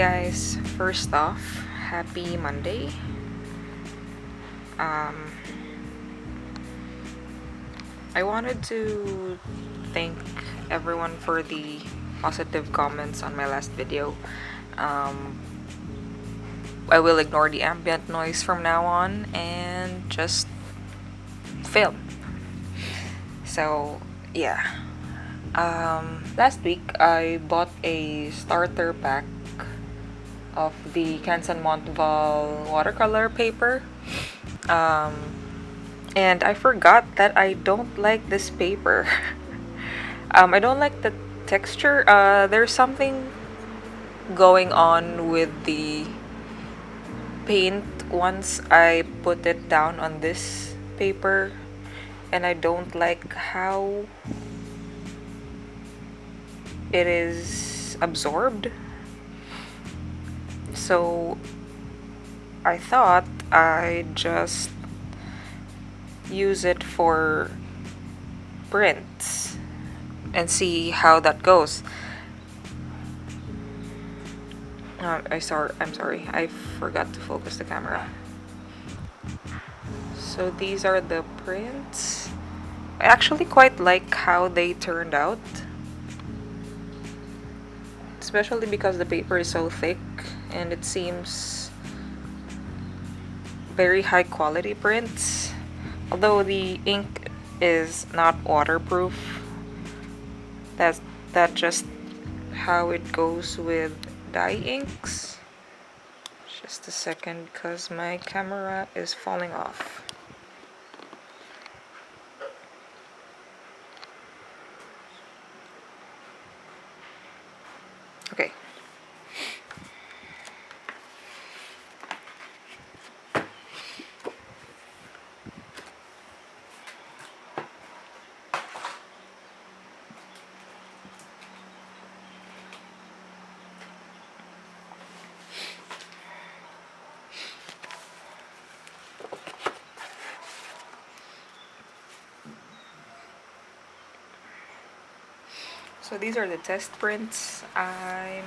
guys, first off, happy Monday. I wanted to thank everyone for the positive comments on my last video. I will ignore the ambient noise from now on and just film. So yeah, last week I bought a starter pack of the Canson Montval watercolor paper. And I forgot that I don't like this paper. I don't like the texture. There's something going on with the paint once I put it down on this paper, and I don't like how it is absorbed. So I thought I'd just use it for prints and see how that goes. I'm sorry, I forgot to focus the camera. So these are the prints. I actually quite like how they turned out, especially because the paper is so thick and it seems very high quality prints. Although the ink is not waterproof, that's just how it goes with dye inks. Just a second, because my camera is falling off. Okay. So these are the test prints. I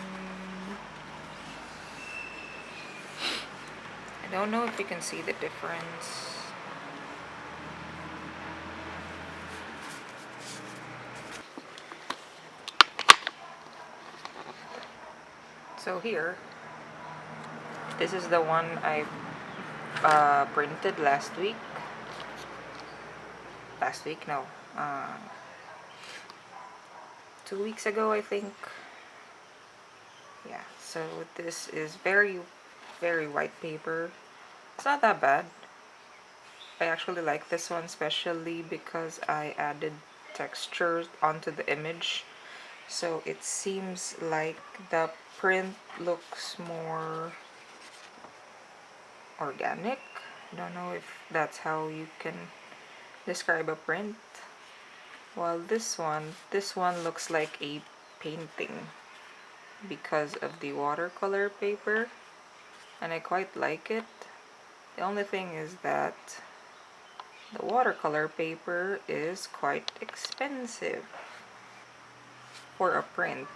don't know if you can see the difference. So here, this is the one I printed last week. No. 2 weeks ago, I think. Yeah, so this is very, very white paper. It's not that bad. I actually like this one, especially because I added textures onto the image. So it seems like the print looks more organic. I don't know if that's how you can describe a print. While this one looks like a painting because of the watercolor paper, and I quite like it. The only thing is that the watercolor paper is quite expensive for a print.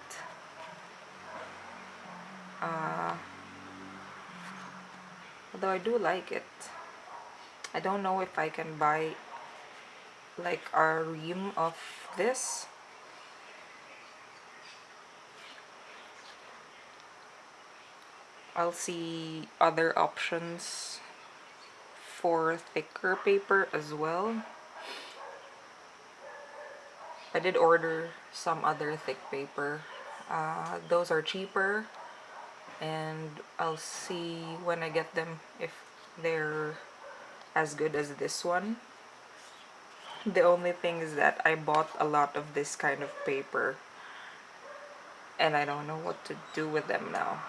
Although I do like it. I don't know if I can buy like a ream of this. I'll see other options for thicker paper as well. I did order some other thick paper. Those are cheaper, and I'll see when I get them if they're as good as this one. The only thing is that I bought a lot of this kind of paper, and I don't know what to do with them now.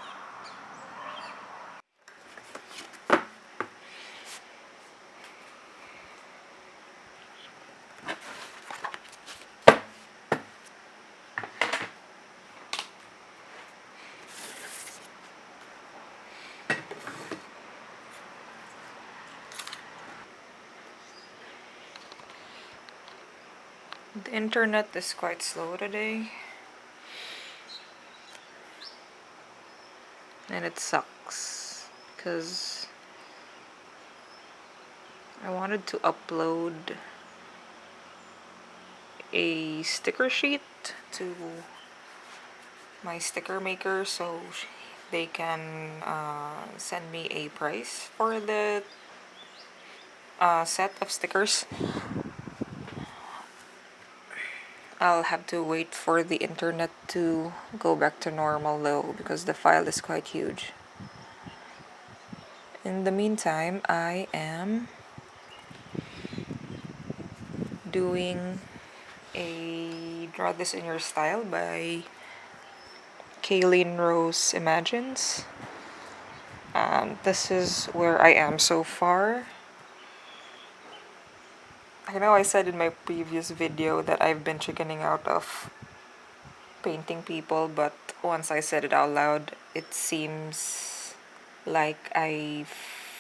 The internet is quite slow today. and it sucks because I wanted to upload a sticker sheet to my sticker maker so they can send me a price for the set of stickers. I'll have to wait for the internet to go back to normal though, because the file is quite huge. In the meantime, I am doing a Draw This in Your Style by Kayleen Rose Imagines. This is where I am so far. I know I said in my previous video that I've been chickening out of painting people, but once I said it out loud, it seems like I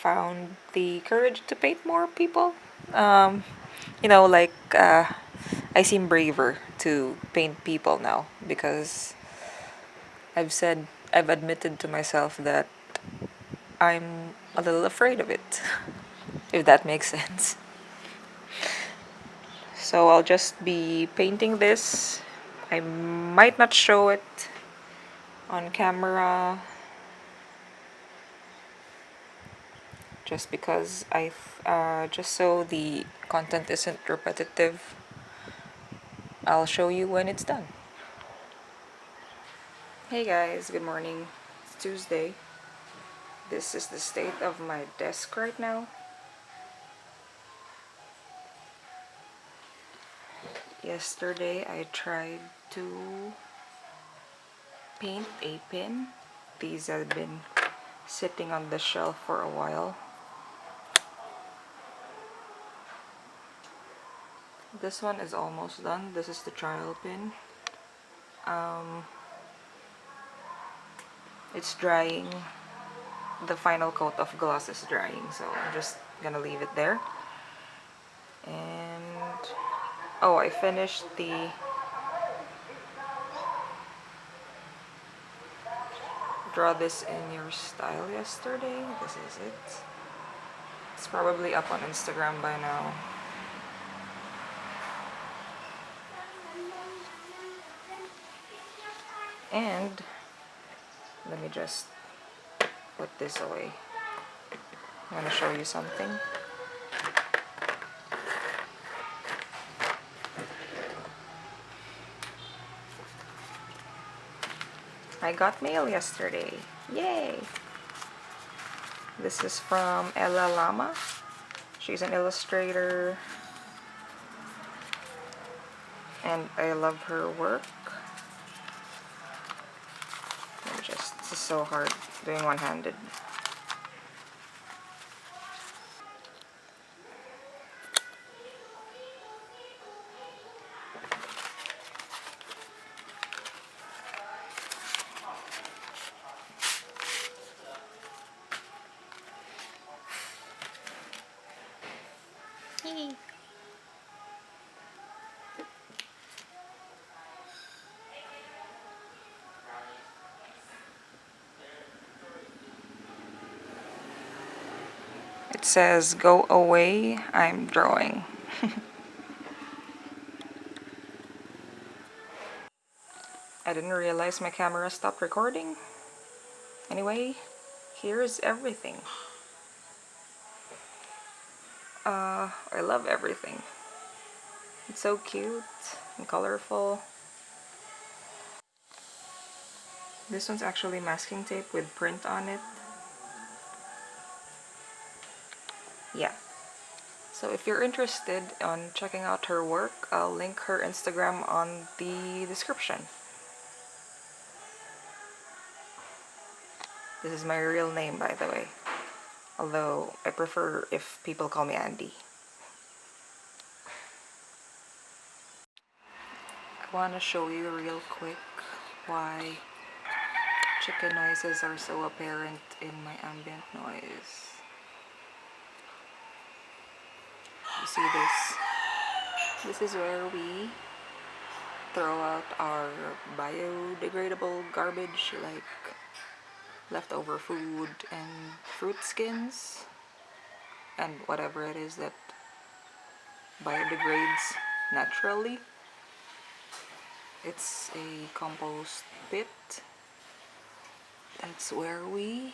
found the courage to paint more people. Like I seem braver to paint people now because I've admitted to myself that I'm a little afraid of it, if that makes sense. So I'll just be painting this. I might not show it on camera just because just so the content isn't repetitive. I'll show you when it's done. Hey guys, good morning. It's Tuesday. This is the state of my desk right now. Yesterday I tried to paint a pin. These have been sitting on the shelf for a while. This one is almost done. This is the trial pin. It's drying. The final coat of gloss is drying, so I'm just gonna leave it there. And oh, I finished the Draw This in Your Style yesterday. This is it. It's probably up on Instagram by now. And let me just put this away. I'm gonna show you something. I got mail yesterday. Yay! This is from Ella Lama. She's an illustrator and I love her work. This is so hard doing one-handed. Yay. It says, "Go away, I'm drawing." I didn't realize my camera stopped recording. Anyway, here's everything. I love everything. It's so cute and colorful. This one's actually masking tape with print on it. Yeah. So if you're interested on checking out her work, I'll link her Instagram on the description. This is my real name, by the way. Although I prefer if people call me Andy. I want to show you real quick why chicken noises are so apparent in my ambient noise. You see this? This is where we throw out our biodegradable garbage like leftover food and fruit skins and whatever it is that biodegrades naturally. It's a compost pit. That's where we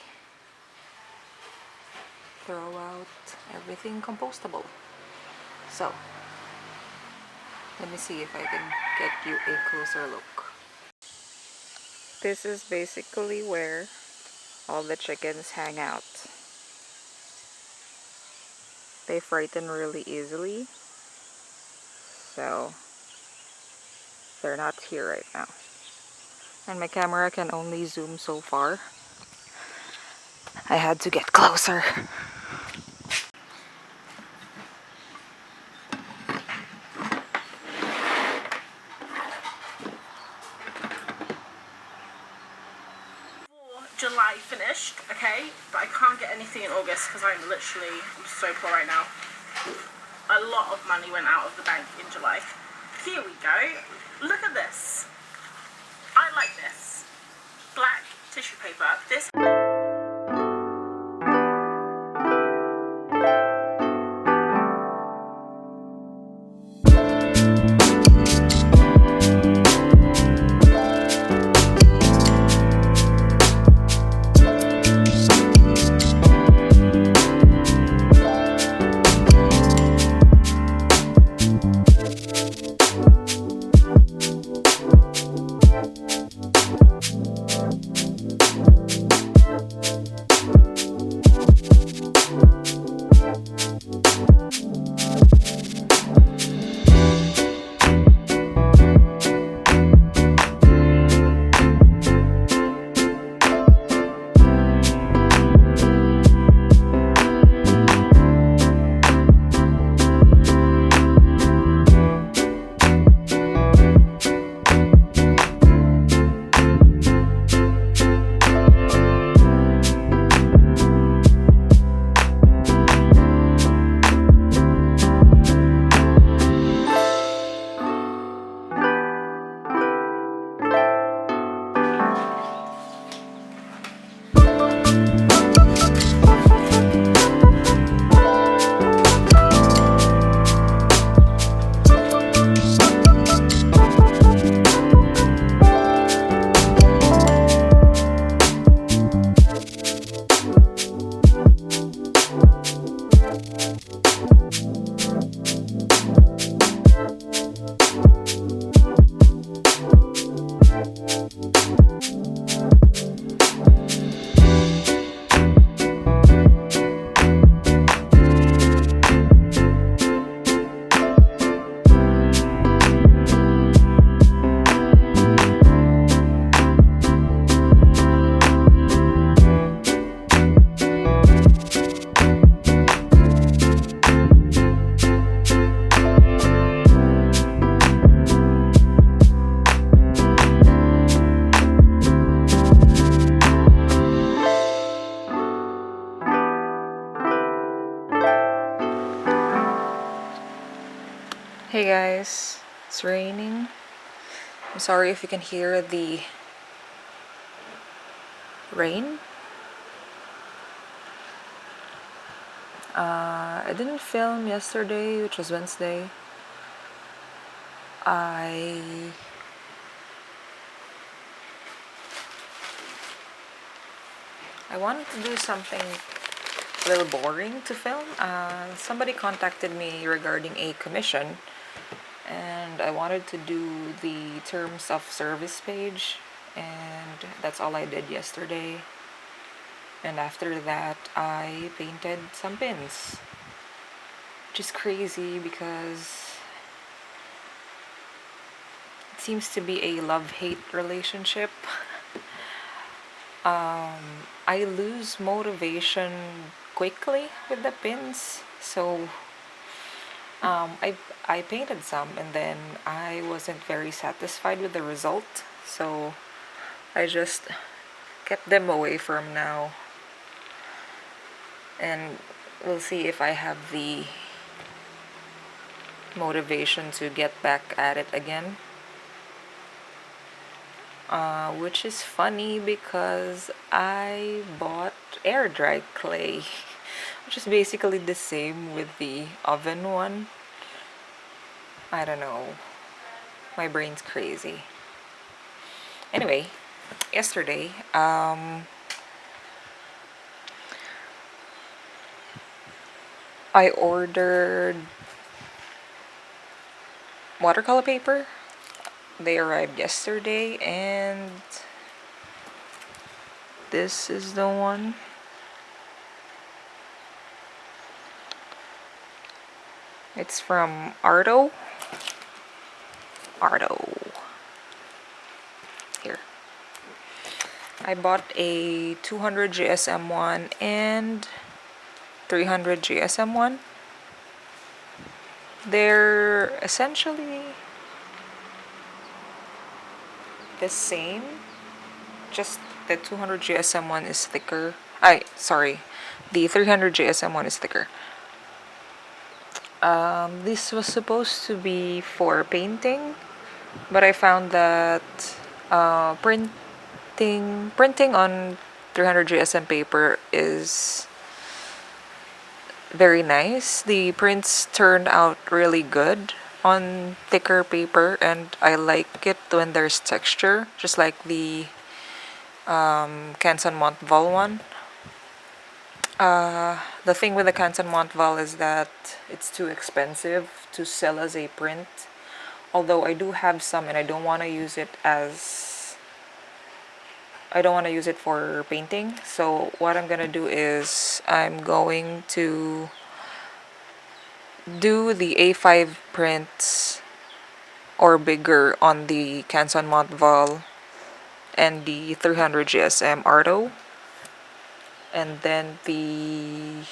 throw out everything compostable. So let me see if I can get you a closer look. This is basically where all the chickens hang out. They frighten really easily, so they're not here right now. And my camera can only zoom so far. I had to get closer. July finished, okay, but I can't get anything in August because I'm so poor right now. A lot of money went out of the bank in July. Here we go. Look at this. I like this. Black tissue paper. This Hey guys, it's raining. I'm sorry if you can hear the rain. I didn't film yesterday, which was Wednesday. I wanted to do something a little boring to film. Somebody contacted me regarding a commission, and I wanted to do the terms of service page, and that's all I did yesterday. And after that, I painted some pins, which is crazy because it seems to be a love-hate relationship. I lose motivation quickly with the pins, so I painted some, and then I wasn't very satisfied with the result, so I just kept them away from now, and we'll see if I have the motivation to get back at it again. which is funny because I bought air dry clay, which is basically the same with the oven one. I don't know. My brain's crazy. Anyway, yesterday, I ordered watercolor paper. They arrived yesterday, and this is the one. It's from Arto. Here. I bought a 200 GSM one and 300 GSM one. They're essentially the same, just the 200 GSM one is thicker. Sorry, the 300 GSM one is thicker. This was supposed to be for painting, but I found that printing on 300 GSM paper is very nice. The prints turned out really good on thicker paper, and I like it when there's texture, just like the Canson Montval one. The thing with the Canson Montval is that it's too expensive to sell as a print. Although I do have some, and I don't want to use it for painting. So what I'm gonna do is I'm going to do the A5 prints or bigger on the Canson Montval and the 300 GSM Arto, and then the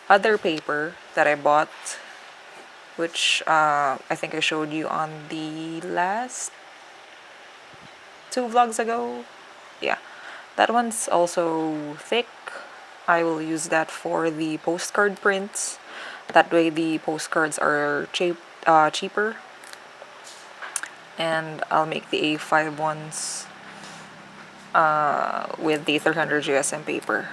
other paper that I bought, which I think I showed you on the last 2 vlogs ago. Yeah, that one's also thick. I will use that for the postcard prints. That way the postcards are cheaper. And I'll make the A5 ones with the 300 GSM paper.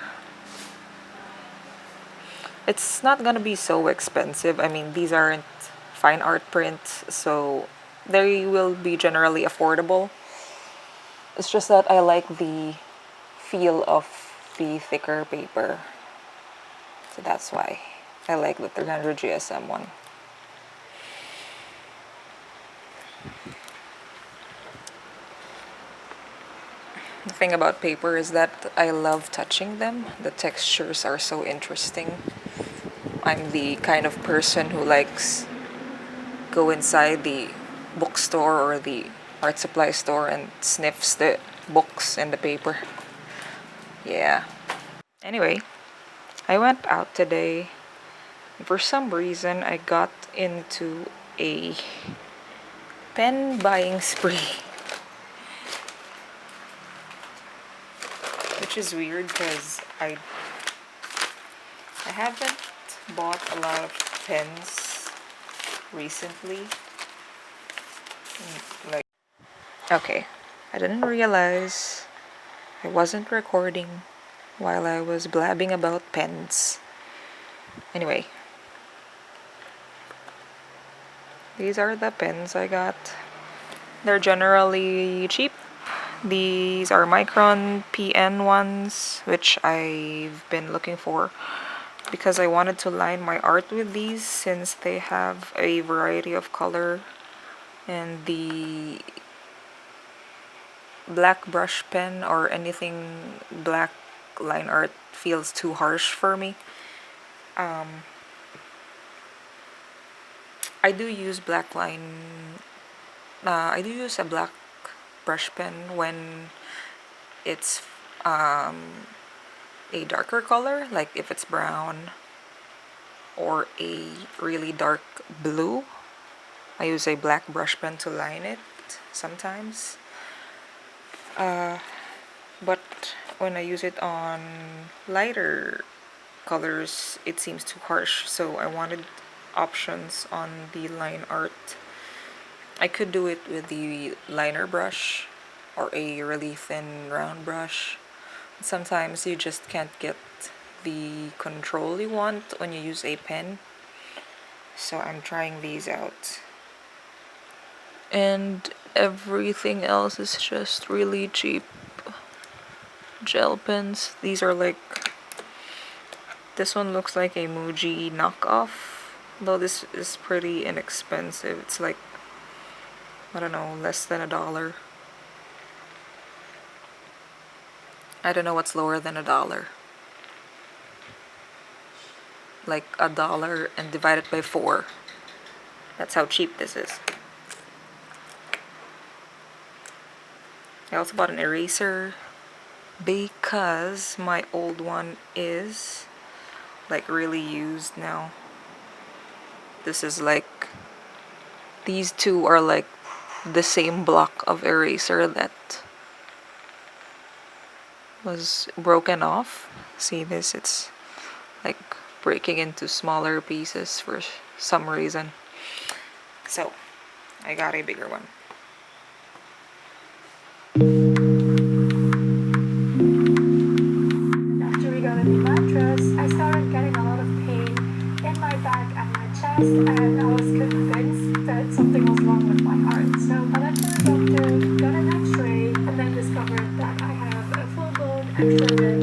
It's not gonna be so expensive. I mean, these aren't fine art prints, so they will be generally affordable. It's just that I like the feel of the thicker paper. So that's why I like the 300 GSM one. The thing about paper is that I love touching them. The textures are so interesting. I'm the kind of person who likes go inside the bookstore or the art supply store and sniffs the books and the paper. Yeah. Anyway, I went out today. For some reason, I got into a pen buying spree. Which is weird because I haven't bought a lot of pens recently. Okay, I didn't realize I wasn't recording while I was blabbing about pens. Anyway, these are the pens I got. They're generally cheap. These are Micron PN ones, which I've been looking for because I wanted to line my art with these since they have a variety of color, and the black brush pen or anything black line art feels too harsh for me. I do use I do use a black brush pen when it's a darker color, like if it's brown or a really dark blue. I use a black brush pen to line it sometimes. But when I use it on lighter colors, it seems too harsh, so I wanted options on the line art. I could do it with the liner brush, or a really thin round brush. Sometimes you just can't get the control you want when you use a pen. So I'm trying these out. And everything else is just really cheap gel pens. These are like, this one looks like a Muji knockoff, though this is pretty inexpensive. It's like, I don't know, less than $1. I don't know what's lower than $1. Like $1 and divide it by 4. That's how cheap this is. I also bought an eraser because my old one is like really used now. This is like, these two are like the same block of eraser that was broken off. See this? It's like breaking into smaller pieces for some reason. So I got a bigger one. After we got a new mattress, I started getting a lot of pain in my back and my chest, and I was convinced that something was wrong with my heart. So I went to the doctor, got an x-ray, and then discovered that I have a full-blown extra rib.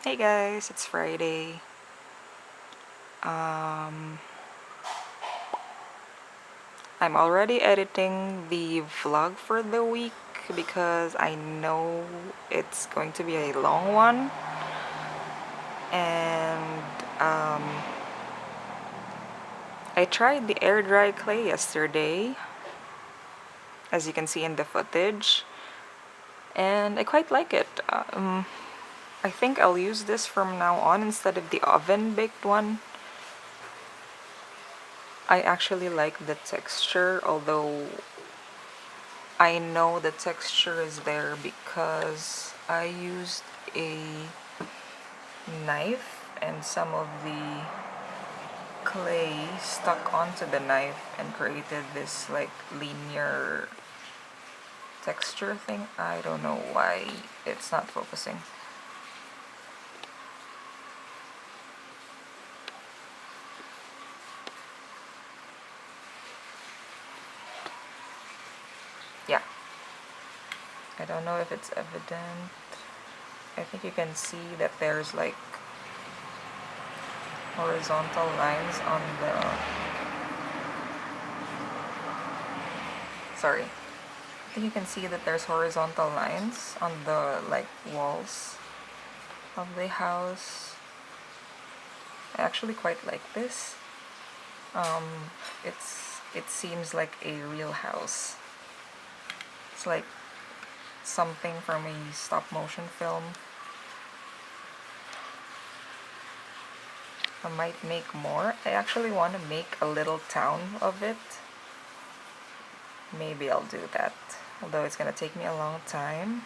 Hey guys, it's Friday. I'm already editing the vlog for the week because I know it's going to be a long one. And I tried the air dry clay yesterday, as you can see in the footage, and I quite like it. I think I'll use this from now on instead of the oven baked one. I actually like the texture, although I know the texture is there because I used a knife and some of the clay stuck onto the knife and created this like linear texture thing. I don't know why it's not focusing. Yeah, I don't know if it's evident. I think you can see that there's like horizontal lines on the, sorry, I think you can see that there's horizontal lines on the like walls of the house. I actually quite like this. It seems like a real house. It's like something from a stop motion film. I might make more. I actually want to make a little town of it. Maybe I'll do that. Although it's gonna take me a long time.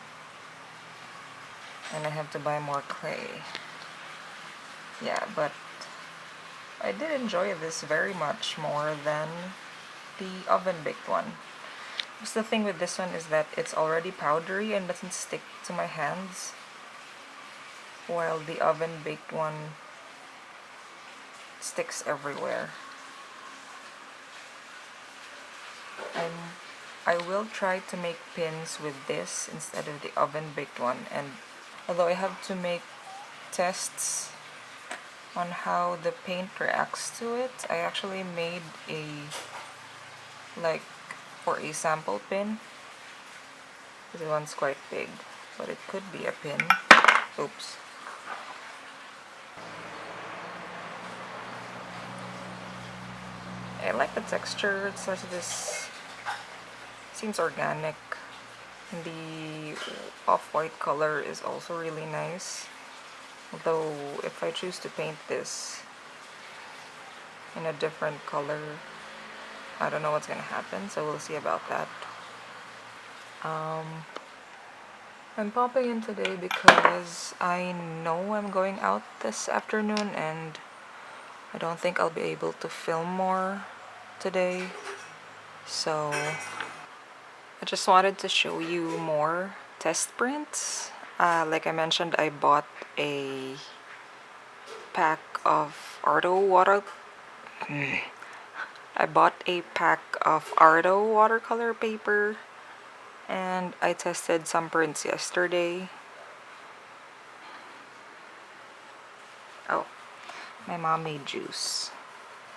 And I have to buy more clay. Yeah, but I did enjoy this very much more than the oven baked one. Just the thing with this one is that it's already powdery and doesn't stick to my hands, while the oven baked one sticks everywhere. I will try to make pins with this instead of the oven baked one, and although I have to make tests on how the paint reacts to it, I actually made a like for a sample pin. This one's quite big, but it could be a pin. Oops. I like the texture. It's such this seems organic. And the off-white color is also really nice. Although if I choose to paint this in a different color, I don't know what's gonna happen, so we'll see about that. I'm popping in today because I know I'm going out this afternoon and I don't think I'll be able to film more today. So I just wanted to show you more test prints. Like I mentioned, I bought a pack of Ardo watercolor paper, and I tested some prints yesterday. Oh, my mom made juice.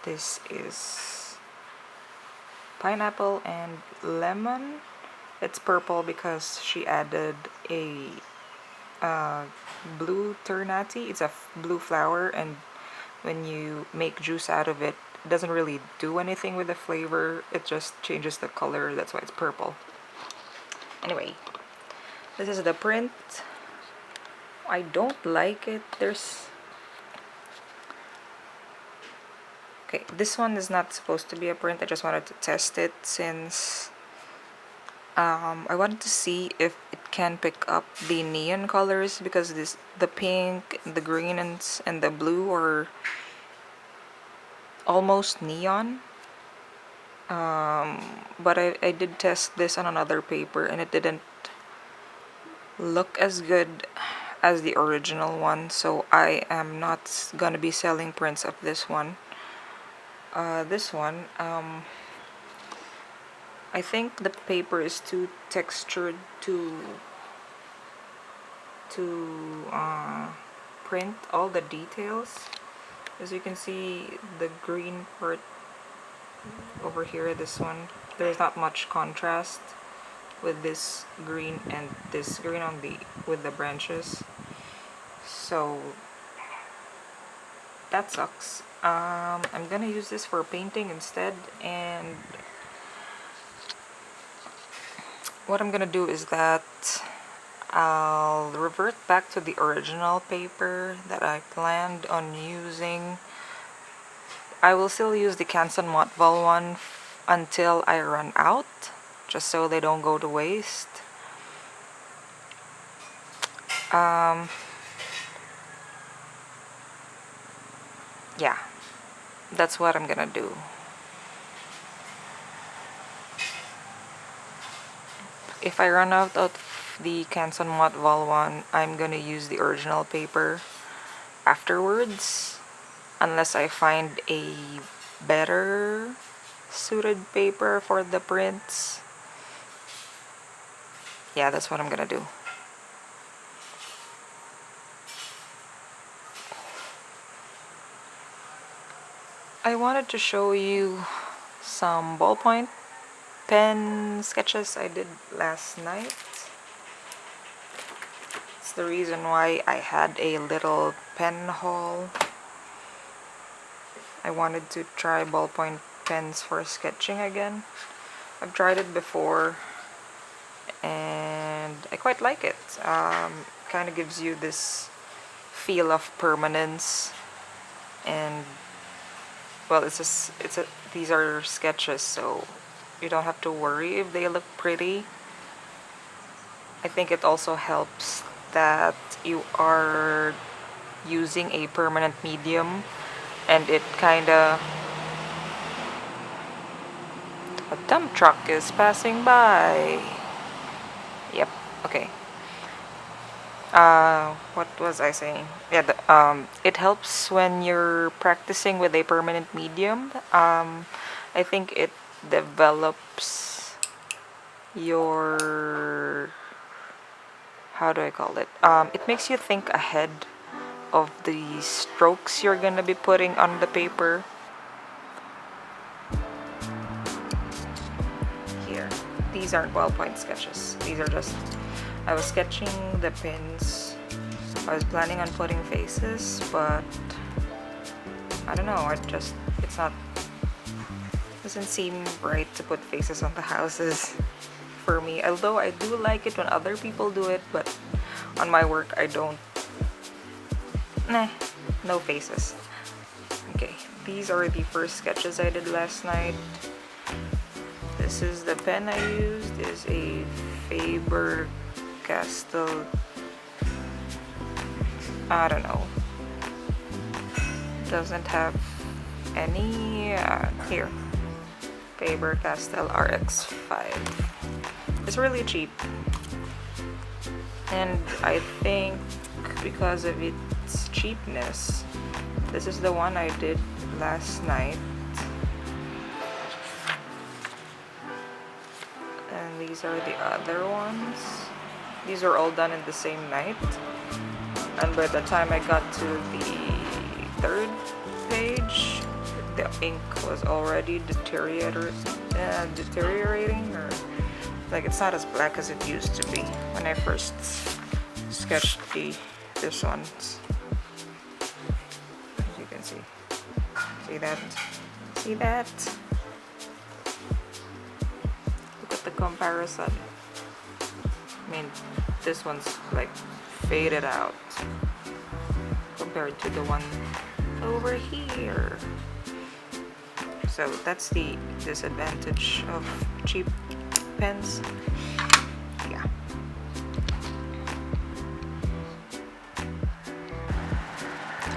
This is pineapple and lemon. It's purple because she added a blue ternati. It's a blue flower, and when you make juice out of it, it doesn't really do anything with the flavor. It just changes the color. That's why it's purple. Anyway, this is the print. I don't like it. Okay, this one is not supposed to be a print. I just wanted to test it since I wanted to see if it can pick up the neon colors, because the pink, the green, and the blue are almost neon. But I did test this on another paper and it didn't look as good as the original one, so I am not gonna be selling prints of this one. I think the paper is too textured to print all the details. As you can see, the green part over here, this one, there's not much contrast with this green and this green with the branches, so that sucks. I'm gonna use this for painting instead, and what I'm gonna do is that I'll revert back to the original paper that I planned on using. I will still use the Canson Mottval one until I run out, just so they don't go to waste. Yeah, that's what I'm gonna do. If I run out of the Canson Mottval one, I'm gonna use the original paper afterwards, unless I find a better suited paper for the prints. Yeah, that's what I'm gonna do. I wanted to show you some ballpoint pen sketches I did last night. It's the reason why I had a little pen haul. I wanted to try ballpoint pens for sketching again. I've tried it before and I quite like it. Kind of gives you this feel of permanence, and well, these are sketches, so you don't have to worry if they look pretty. I think it also helps that you are using a permanent medium, and it kinda... A dump truck is passing by. Yep, okay. What was I saying? Yeah, it helps when you're practicing with a permanent medium. I think it develops your... how do I call it? It makes you think ahead of the strokes you're gonna be putting on the paper. Here, these aren't ballpoint sketches. These are just... I was sketching the pins. I was planning on putting faces, but I don't know, it's not... doesn't seem right to put faces on the houses for me. Although I do like it when other people do it, but on my work I don't. Nah, no faces. Okay, these are the first sketches I did last night. This is the pen I used. This is a Faber-Castell, I don't know, doesn't have any here, Faber-Castell RX5. It's really cheap, and I think because of its cheapness, this is the one I did last night, and these are the other ones. These are all done in the same night, and by the time I got to the third page, the ink was already deteriorating, or like it's not as black as it used to be when I first sketched this ones. As you can see that? See that? Look at the comparison. I mean, this one's like faded out compared to the one over here. So that's the disadvantage of cheap pens. Yeah.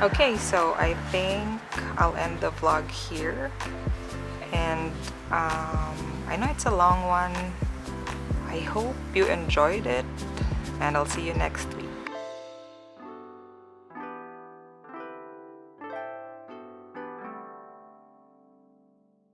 Okay, so I think I'll end the vlog here, and I know it's a long one. I hope you enjoyed it, and I'll see you next week.